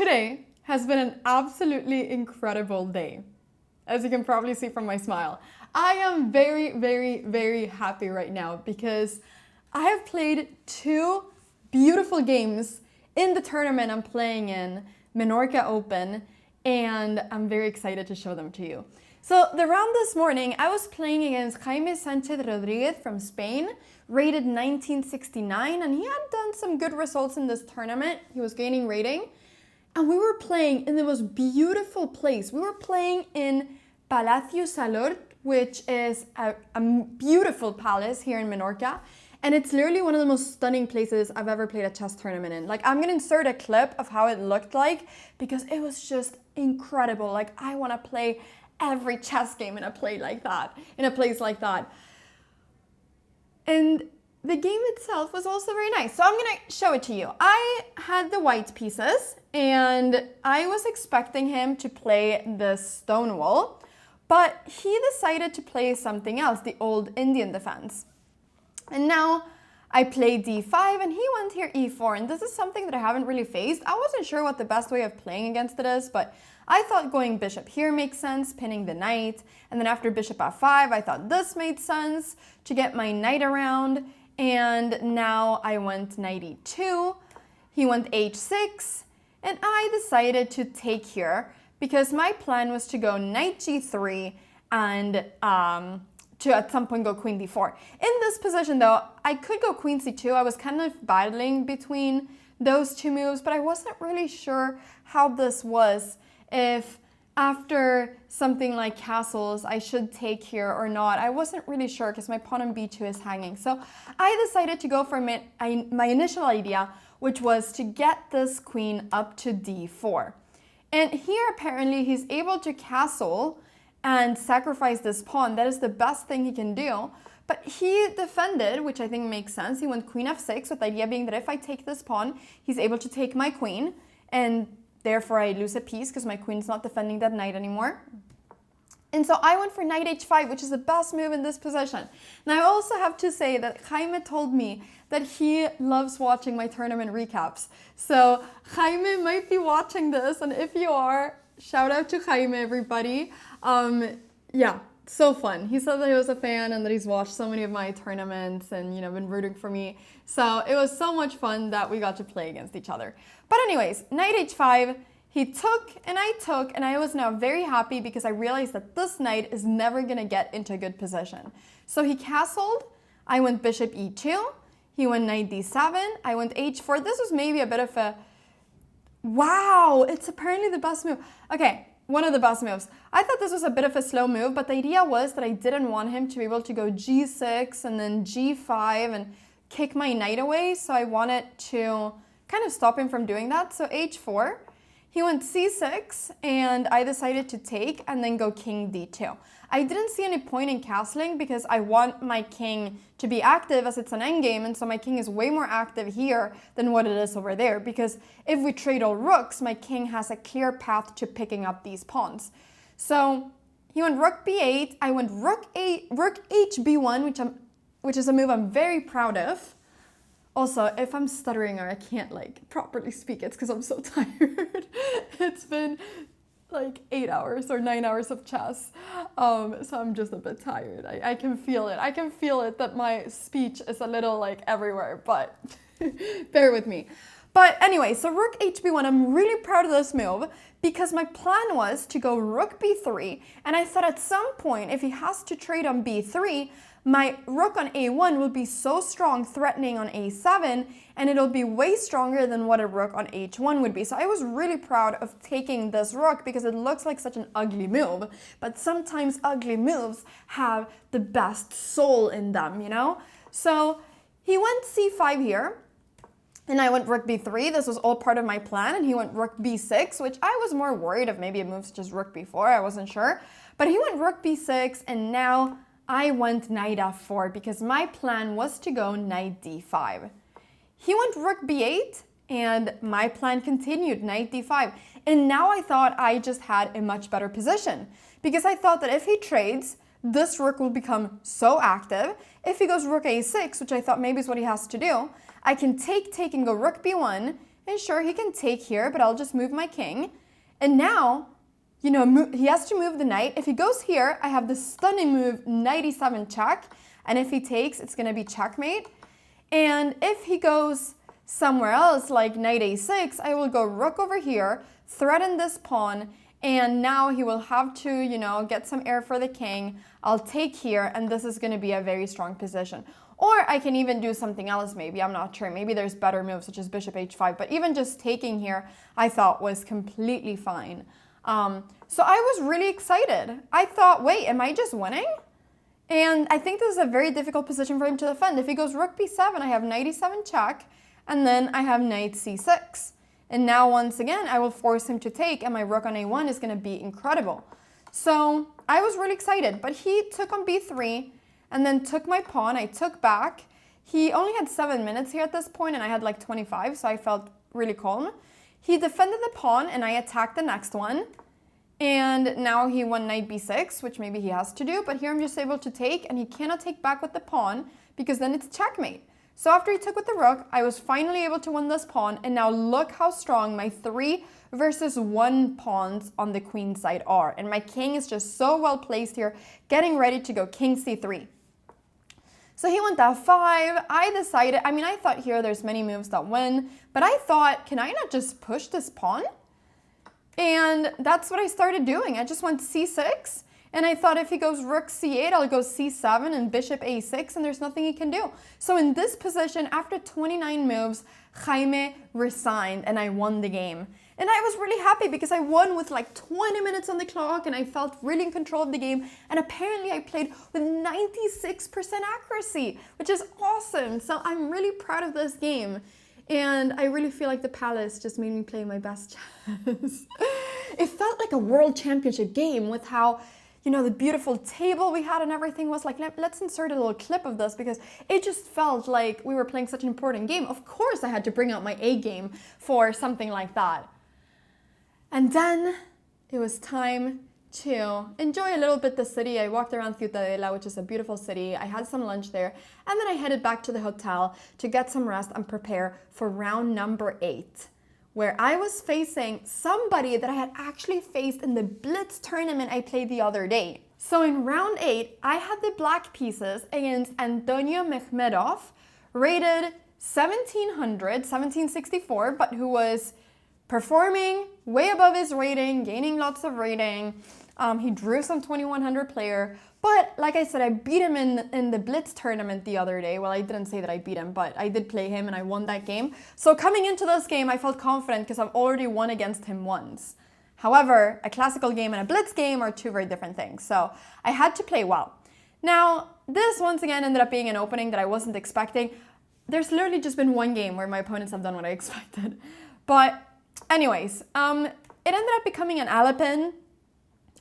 Today has been an absolutely incredible day, as you can probably see from my smile. I am very, very, very happy right now because I have played 2 beautiful games in the tournament I'm playing in, Menorca Open, and I'm very excited to show them to you. So the round this morning, I was playing against Jaime Sanchez Rodriguez from Spain, rated 1969, and he had done some good results in this tournament. He was gaining rating. And we were playing in the most beautiful place. We were playing in Palacio Salor, which is a beautiful palace here in Menorca. And it's literally one of the most stunning places I've ever played a chess tournament in. Like, I'm gonna insert a clip of how it looked like because it was just incredible. Like, I wanna play every chess game in a place like that. And the game itself was also very nice. So I'm gonna show it to you. I had the white pieces and I was expecting him to play the stone wall, but he decided to play something else, the old Indian defense. And now I played d5 and he went here e4, and this is something that I haven't really faced. I wasn't sure what the best way of playing against it is, but I thought going bishop here makes sense, pinning the knight, and then after bishop f5, I thought this made sense to get my knight around. And now I went knight e2, he went h6, and I decided to take here because my plan was to go knight g3 and to at some point go queen d4. In this position though, I could go queen c2. I was kind of battling between those 2 moves, but I wasn't really sure how this was, if after something like castles, I should take here or not. I wasn't really sure because my pawn on b2 is hanging. So I decided to go for my initial idea, which was to get this queen up to d4. And here apparently he's able to castle and sacrifice this pawn. That is the best thing he can do. But he defended, which I think makes sense. He went queen f6, with the idea being that if I take this pawn, he's able to take my queen, and therefore I lose a piece because my queen's not defending that knight anymore. And so I went for knight h5, which is the best move in this position. And I also have to say that Jaime told me that he loves watching my tournament recaps. So Jaime might be watching this, and if you are, shout out to Jaime, everybody. Yeah, so fun. He said that he was a fan and that he's watched so many of my tournaments and, you know, been rooting for me. So it was so much fun that we got to play against each other. But anyways, knight h5, he took and I was now very happy because I realized that this knight is never gonna get into a good position. So he castled, I went bishop e2, he went knight d7, I went h4. This was maybe a bit of a, wow, it's apparently the best move. Okay, one of the best moves. I thought this was a bit of a slow move, but the idea was that I didn't want him to be able to go g6 and then g5 and kick my knight away, so I wanted to kind of stop him from doing that. So h4, he went c6, and I decided to take and then go king d2. I didn't see any point in castling because I want my king to be active as it's an endgame, and so my king is way more active here than what it is over there, because if we trade all rooks, my king has a clear path to picking up these pawns. So he went rook b8, I went rook hb1, which is a move I'm very proud of. Also, if I'm stuttering or I can't like properly speak, it's because I'm so tired. It's been like 8 hours or 9 hours of chess, so I'm just a bit tired. I can feel it. I can feel it that my speech is a little like everywhere, but bear with me. But anyway, so rook hb1, I'm really proud of this move because my plan was to go rook b3, and I thought at some point if he has to trade on b3, my rook on a1 will be so strong, threatening on a7, and it'll be way stronger than what a rook on h1 would be. So I was really proud of taking this rook because it looks like such an ugly move, but sometimes ugly moves have the best soul in them, you know? So he went c5 here, and I went rook b3. This was all part of my plan, and he went rook b6, which I was more worried if maybe it moves just rook b4. I wasn't sure. But he went rook b6, and now I went knight f4 because my plan was to go knight d5. He went rook b8, and my plan continued, knight d5. And now I thought I just had a much better position because I thought that if he trades, this rook will become so active. If he goes rook a6, which I thought maybe is what he has to do, I can take and go rook b1, And sure, he can take here, but I'll just move my king. And now, you know, he has to move the knight. If he goes here, I have the stunning move, knight e7 check. And if he takes, it's going to be checkmate. And if he goes somewhere else, like knight a6, I will go rook over here, threaten this pawn, and now he will have to, you know, get some air for the king. I'll take here, and this is going to be a very strong position. Or I can even do something else maybe, I'm not sure. Maybe there's better moves such as bishop h5, but even just taking here I thought was completely fine. So I was really excited. I thought, wait, am I just winning? And I think this is a very difficult position for him to defend. If he goes rook b7, I have knight e7 check, and then I have knight c6. And now once again, I will force him to take, and my rook on a1 is going to be incredible. So I was really excited, but he took on b3, and then took my pawn. I took back. He only had 7 minutes here at this point, and I had like 25, so I felt really calm. He defended the pawn, and I attacked the next one. And now he won knight b6, which maybe he has to do, but here I'm just able to take, and he cannot take back with the pawn, because then it's checkmate. So after he took with the rook, I was finally able to win this pawn, and now look how strong my 3 versus 1 pawns on the queen side are. And my king is just so well placed here, getting ready to go king c3. So he went f5. I decided, I mean, I thought here there's many moves that win, but I thought, can I not just push this pawn? And that's what I started doing. I just went c6, and I thought if he goes rook c8, I'll go c7 and bishop a6, and there's nothing he can do. So in this position, after 29 moves, Jaime resigned, and I won the game. And I was really happy because I won with like 20 minutes on the clock, and I felt really in control of the game. And apparently I played with 96% accuracy, which is awesome. So I'm really proud of this game. And I really feel like the palace just made me play my best chess. It felt like a world championship game with how, you know, the beautiful table we had and everything was like, let's insert a little clip of this because it just felt like we were playing such an important game. Of course I had to bring out my A game for something like that. And then it was time to enjoy a little bit the city. I walked around Ciutadella, which is a beautiful city. I had some lunch there, and then I headed back to the hotel to get some rest and prepare for round number 8, where I was facing somebody that I had actually faced in the Blitz tournament I played the other day. So in round 8, I had the black pieces against Antonio Mehmedov, rated 1764, but who was performing way above his rating, gaining lots of rating. He drew some 2100 player, but like I said, I beat him in the Blitz tournament the other day. Well, I didn't say that I beat him, but I did play him and I won that game. So coming into this game, I felt confident because I've already won against him once. However, a classical game and a Blitz game are two very different things. So I had to play well. Now, this once again ended up being an opening that I wasn't expecting. There's literally just been one game where my opponents have done what I expected. But anyways, it ended up becoming an Alapin.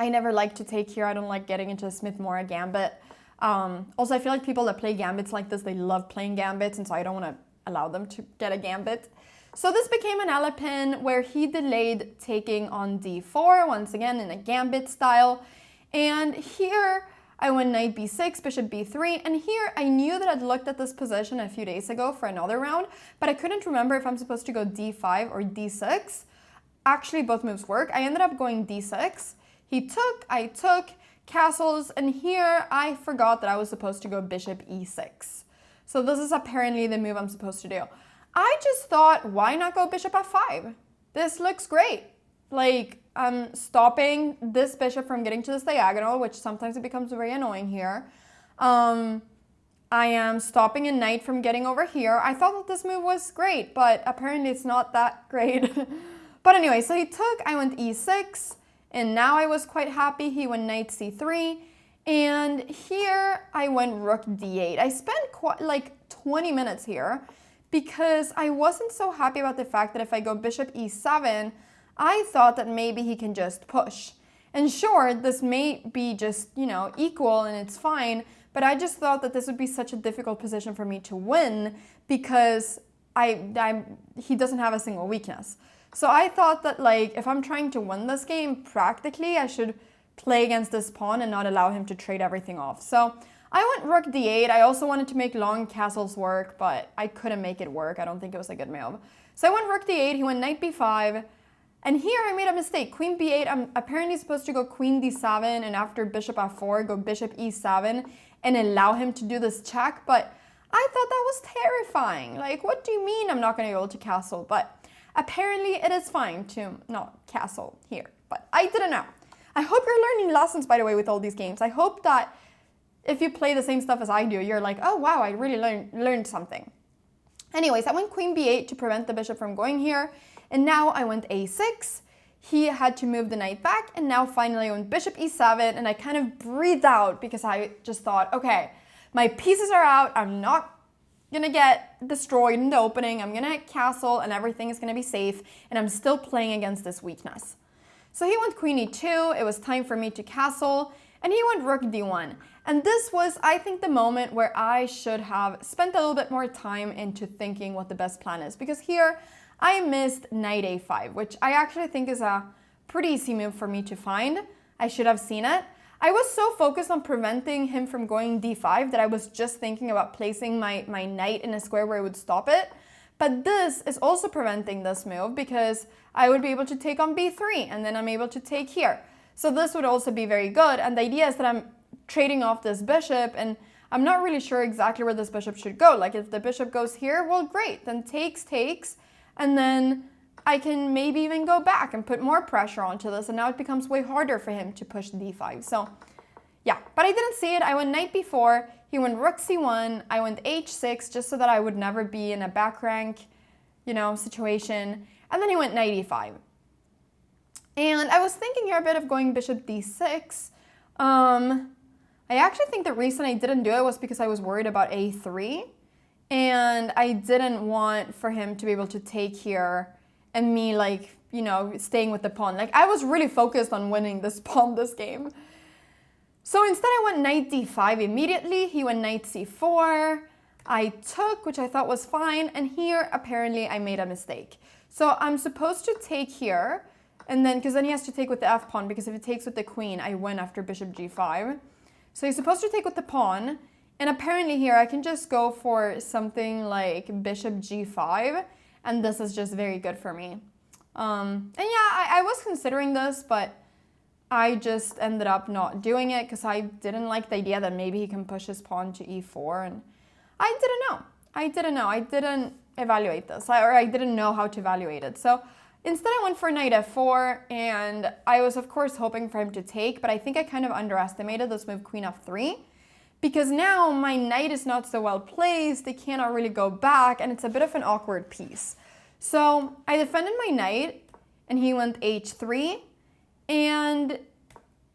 I never like to take here. I don't like getting into a Smith-Morra gambit. Also, I feel like people that play gambits like this, they love playing gambits, and so I don't want to allow them to get a gambit. So this became an Alapin where he delayed taking on d4, once again in a gambit style. And here I went knight b6, bishop b3, and here I knew that I'd looked at this position a few days ago for another round, but I couldn't remember if I'm supposed to go d5 or d6. Actually, both moves work. I ended up going d6. He took, I took, castles, and here I forgot that I was supposed to go bishop e6. So this is apparently the move I'm supposed to do. I just thought, why not go bishop f5? This looks great. Like, I'm stopping this bishop from getting to this diagonal, which sometimes it becomes very annoying here. I am stopping a knight from getting over here. I thought that this move was great, but apparently it's not that great. But anyway, so he took, I went e6, and now I was quite happy. He went knight c3, and here I went rook d8. I spent quite like 20 minutes here because I wasn't so happy about the fact that if I go bishop e7, I thought that maybe he can just push. And sure, this may be just, you know, equal and it's fine, but I just thought that this would be such a difficult position for me to win because he doesn't have a single weakness. So I thought that, like, if I'm trying to win this game, practically I should play against this pawn and not allow him to trade everything off. So I went rook d8. I also wanted to make long castles work, but I couldn't make it work. I don't think it was a good move. So I went rook d8, he went knight b5, and here I made a mistake. Queen b8, I'm apparently supposed to go queen d7, and after bishop f4, go bishop e7, and allow him to do this check, but I thought that was terrifying. Like, what do you mean I'm not going to be able to castle? But apparently it is fine to not castle here, but I didn't know. I hope you're learning lessons, by the way, with all these games. I hope that if you play the same stuff as I do, you're like, oh wow, I really learned something. Anyways, I went queen b8 to prevent the bishop from going here, and now I went a6. He had to move the knight back, and now finally I went bishop e7, and I kind of breathed out because I just thought, okay, my pieces are out, I'm not gonna get destroyed in the opening, I'm gonna castle and everything is gonna be safe, and I'm still playing against this weakness. So he went queen e2, it was time for me to castle, and he went rook d1. And this was, I think, the moment where I should have spent a little bit more time into thinking what the best plan is, because here I missed knight a5, which I actually think is a pretty easy move for me to find. I should have seen it. I was so focused on preventing him from going d5 that I was just thinking about placing my knight in a square where it would stop it. But this is also preventing this move because I would be able to take on b3 and then I'm able to take here. So this would also be very good. And the idea is that I'm trading off this bishop and I'm not really sure exactly where this bishop should go. Like if the bishop goes here, well, great, then takes, and then I can maybe even go back and put more pressure onto this, and now it becomes way harder for him to push d5. So yeah, but I didn't see it. I went knight b4, he went rook c1, I went h6 just so that I would never be in a back rank, situation, and then he went knight e5. And I was thinking here a bit of going bishop d6. I actually think the reason I didn't do it was because I was worried about a3, and I didn't want for him to be able to take here and me staying with the pawn. Like I was really focused on winning this pawn this game. So instead I went knight d5 immediately. He went knight c4. I took, which I thought was fine, and here apparently I made a mistake. So I'm supposed to take here, and then because then he has to take with the f pawn, because if he takes with the queen, I win after bishop g5. So he's supposed to take with the pawn, and apparently here I can just go for something like bishop g5, and this is just very good for me. And yeah, I was considering this, but I just ended up not doing it because I didn't like the idea that maybe he can push his pawn to e4, and I didn't know. I didn't evaluate this, or I didn't know how to evaluate it. So instead I went for knight f4, and I was of course hoping for him to take, but I think I kind of underestimated this move queen f3, because now my knight is not so well placed, they cannot really go back, and it's a bit of an awkward piece. So I defended my knight, and he went h3, and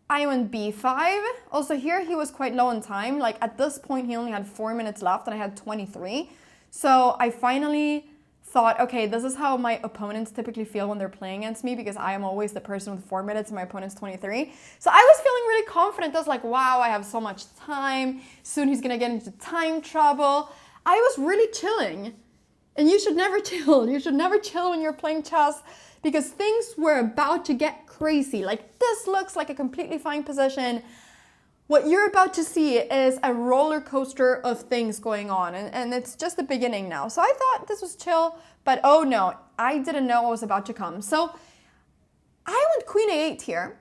I went b5. Also here he was quite low on time, like at this point he only had 4 minutes left and I had 23. So I finally thought, okay, this is how my opponents typically feel when they're playing against me, because I am always the person with 4 minutes and my opponent's 23. So I was feeling really confident. I was like, wow, I have so much time. Soon he's gonna get into time trouble. I was really chilling. And you should never chill. You should never chill when you're playing chess, because things were about to get crazy. Like this looks like a completely fine position. What you're about to see is a roller coaster of things going on, and it's just the beginning now. So I thought this was chill, but oh no, I didn't know what was about to come. So I went queen a8 here,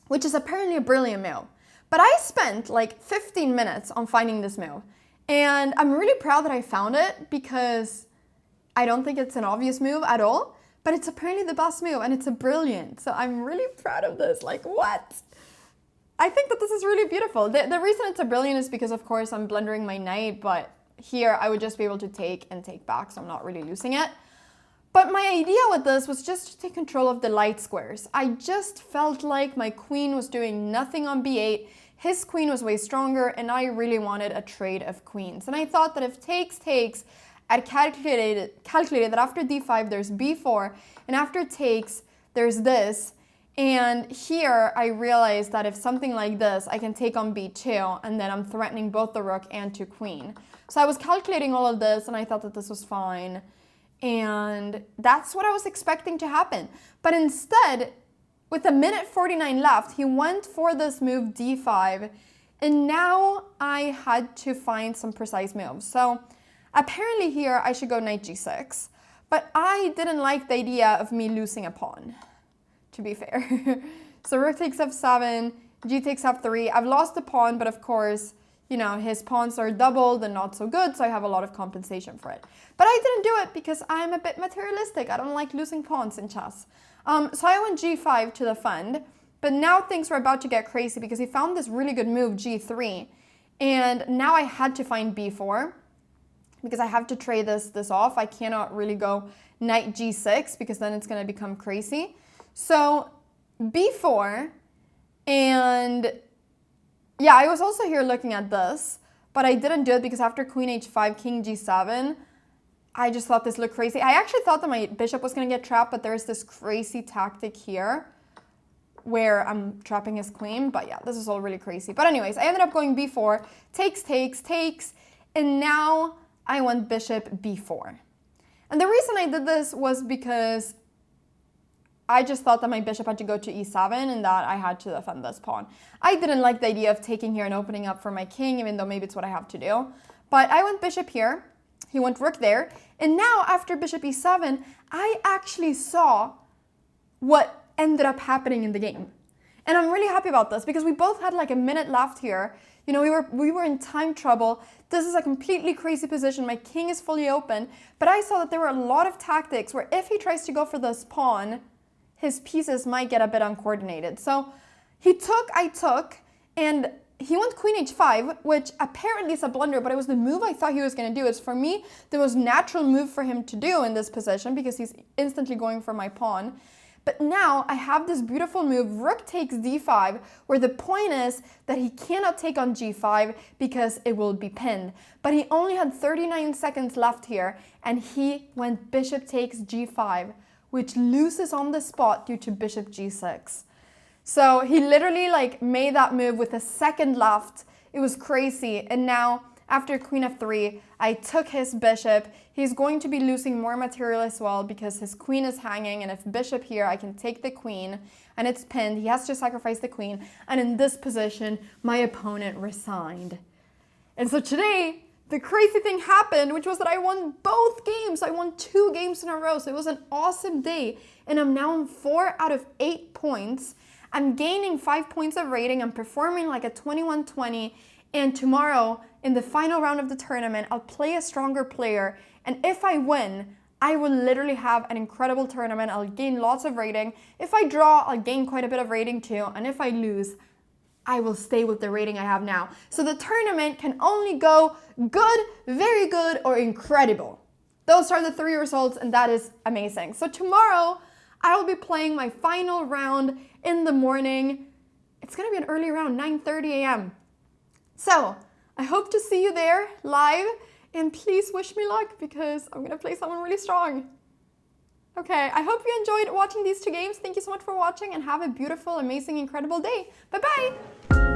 which is apparently a brilliant move. But I spent like 15 minutes on finding this move. And I'm really proud that I found it, because I don't think it's an obvious move at all, but it's apparently the best move and it's a brilliant. So I'm really proud of this. Like what? I think that this is really beautiful. The reason it's a brilliant is because of course I'm blundering my knight, but here I would just be able to take and take back, so I'm not really losing it. But my idea with this was just to take control of the light squares. I just felt like my queen was doing nothing on b8. His queen was way stronger, and I really wanted a trade of queens. And I thought that if takes, I'd calculated that after d5 there's b4, and after takes there's this. And here I realized that if something like this, I can take on b2, and then I'm threatening both the rook and to queen. So I was calculating all of this, and I thought that this was fine. And that's what I was expecting to happen. But instead, with a minute 49 left, he went for this move d5, and now I had to find some precise moves. So apparently here I should go knight g6, But I didn't like the idea of me losing a pawn, to be fair. So rook takes f7, g takes f3. I've lost the pawn, but of course, you know, his pawns are doubled and not so good, so I have a lot of compensation for it. But I didn't do it because I'm a bit materialistic. I don't like losing pawns in chess. So I went g5 to defend, but now things were about to get crazy because he found this really good move, g3. And now I had to find b4 because I have to trade this off. I cannot really go knight g6 because then it's going to become crazy. So b4, and yeah, I was also here looking at this, but I didn't do it because after queen h5, king g7, I just thought this looked crazy. I actually thought that my bishop was going to get trapped, but there's this crazy tactic here where I'm trapping his queen. But yeah, this is all really crazy. But anyways, I ended up going b4, takes, takes, takes, and now I went bishop b4. And the reason I did this was because I just thought that my bishop had to go to e7 and that I had to defend this pawn. I didn't like the idea of taking here and opening up for my king, even though maybe it's what I have to do. But I went bishop here. He went rook there. And now after bishop e7, I actually saw what ended up happening in the game. And I'm really happy about this because we both had like a minute left here. You know, we were in time trouble. This is a completely crazy position. My king is fully open. But I saw that there were a lot of tactics where if he tries to go for this pawn, his pieces might get a bit uncoordinated. So he took, I took, and he went queen h5, which apparently is a blunder, but it was the move I thought he was going to do. It's for me the most natural move for him to do in this position because he's instantly going for my pawn. But now I have this beautiful move, rook takes d5, where the point is that he cannot take on g5 because it will be pinned. But he only had 39 seconds left here, and he went bishop takes g5, which loses on the spot due to bishop g6. So he literally like made that move with a second left. It was crazy. And now after queen f3, I took his bishop. He's going to be losing more material as well because his queen is hanging. And if bishop here, I can take the queen and it's pinned. He has to sacrifice the queen. And in this position, my opponent resigned. And so today, the crazy thing happened, which was that I won both games. I won 2 games in a row. So it was an awesome day. And I'm now on 4 out of 8 points. I'm gaining 5 points of rating. I'm performing like a 21-20. And tomorrow, in the final round of the tournament, I'll play a stronger player. And if I win, I will literally have an incredible tournament. I'll gain lots of rating. If I draw, I'll gain quite a bit of rating too. And if I lose, I will stay with the rating I have now. So the tournament can only go good, very good, or incredible. Those are the 3 results, and that is amazing. So tomorrow, I will be playing my final round in the morning. It's going to be an early round, 9:30 a.m. So I hope to see you there live, and please wish me luck because I'm going to play someone really strong. Okay, I hope you enjoyed watching these 2 games. Thank you so much for watching and have a beautiful, amazing, incredible day. Bye-bye!